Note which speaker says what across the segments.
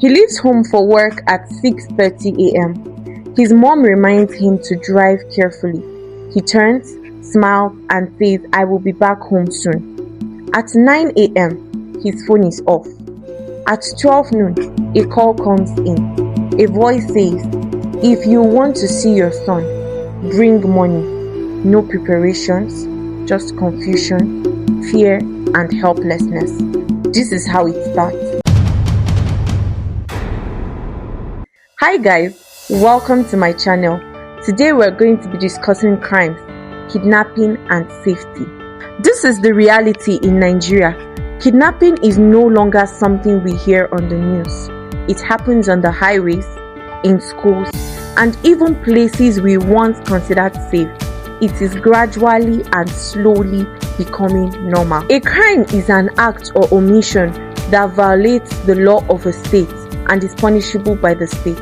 Speaker 1: He leaves home for work at 6:30 a.m. His mom reminds him to drive carefully. He turns, smiles, and says, "I will be back home soon." At 9 a.m., his phone is off. At 12 noon, a call comes in. A voice says, "If you want to see your son, bring money." No preparations, just confusion, fear, and helplessness. This is how it starts. Hi guys, welcome to my channel. Today we're going to be discussing crimes, kidnapping, and safety. This is the reality in Nigeria. Kidnapping is no longer something we hear on the news. It happens on the highways, in schools, and even places we once considered safe. It is gradually and slowly becoming normal. A crime is an act or omission that violates the law of a state and is punishable by the state.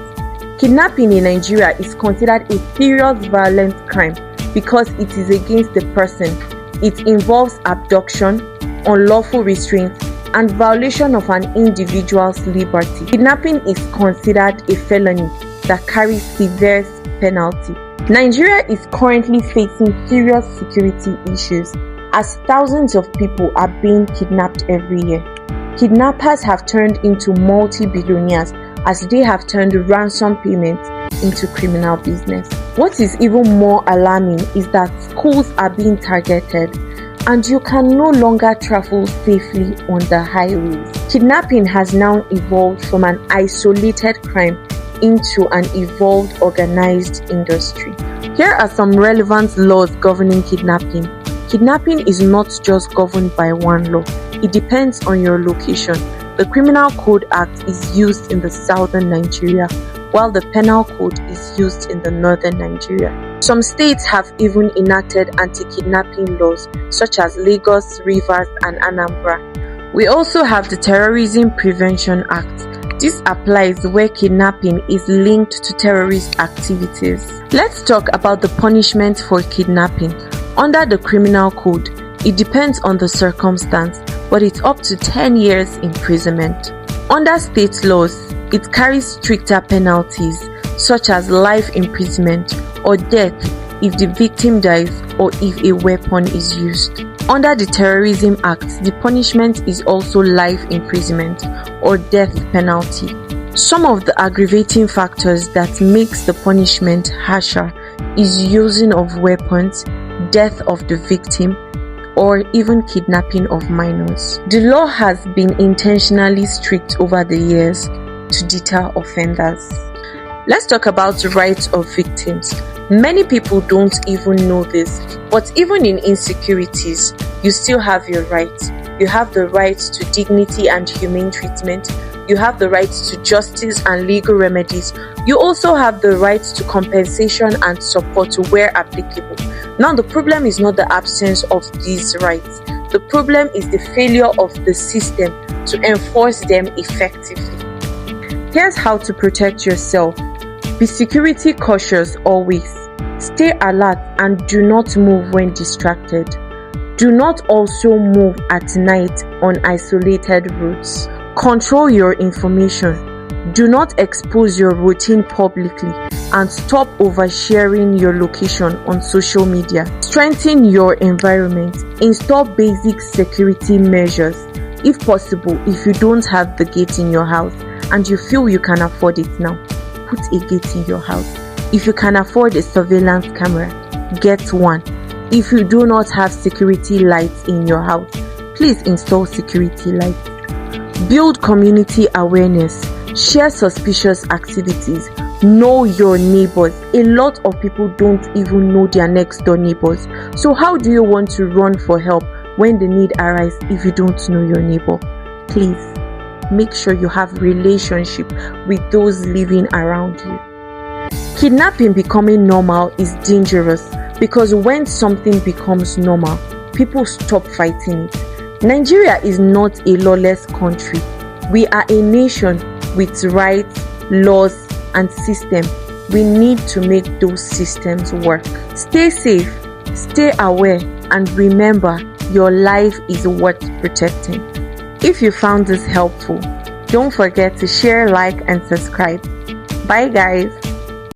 Speaker 1: Kidnapping in Nigeria is considered a serious violent crime because it is against the person. It involves abduction, unlawful restraint, and violation of an individual's liberty. Kidnapping is considered a felony that carries severe penalty. Nigeria is currently facing serious security issues as thousands of people are being kidnapped every year. Kidnappers have turned into multi-billionaires as they have turned ransom payments into criminal business. What is even more alarming is that schools are being targeted and you can no longer travel safely on the highways. Kidnapping has now evolved from an isolated crime into an evolved organized industry. Here are some relevant laws governing kidnapping. Kidnapping is not just governed by one law. It depends on your location. The Criminal Code Act is used in the southern Nigeria, while the Penal Code is used in the northern Nigeria. Some states have even enacted anti-kidnapping laws such as Lagos, Rivers, and Anambra. We also have the Terrorism Prevention Act. This applies where kidnapping is linked to terrorist activities. Let's talk about the punishment for kidnapping. Under the Criminal Code, it depends on the circumstance, but it's up to 10 years imprisonment. Under state laws, it carries stricter penalties such as life imprisonment or death if the victim dies or if a weapon is used. Under the Terrorism Act, the punishment is also life imprisonment or death penalty. Some of the aggravating factors that makes the punishment harsher is using of weapons, death of the victim, or even kidnapping of minors. The law has been intentionally strict over the years to deter offenders. Let's talk about the rights of victims. Many people don't even know this, but even in insecurities, you still have your rights. You have the right to dignity and humane treatment. You have the right to justice and legal remedies. You also have the right to compensation and support where applicable. Now, the problem is not the absence of these rights. The problem is the failure of the system to enforce them effectively. Here's how to protect yourself. Be security cautious always. Stay alert and do not move when distracted. Do not also move at night on isolated routes. Control your information. Do not expose your routine publicly and stop oversharing your location on social media. Strengthen your environment. Install basic security measures. If possible, if you don't have the gate in your house and you feel you can afford it now, put a gate in your house. If you can afford a surveillance camera, get one. If you do not have security lights in your house, please install security lights. Build community awareness. Share suspicious activities. Know your neighbors. A lot of people don't even know their next door neighbors. So how do you want to run for help when the need arises if you don't know your neighbor? Please make sure you have relationship with those living around you. Kidnapping becoming normal is dangerous because when something becomes normal, people stop fighting it. Nigeria is not a lawless country. We are a nation with rights, laws, and systems. We need to make those systems work. Stay safe, stay aware, and remember, your life is worth protecting. If you found this helpful, Don't forget to share, like, and subscribe. Bye, guys.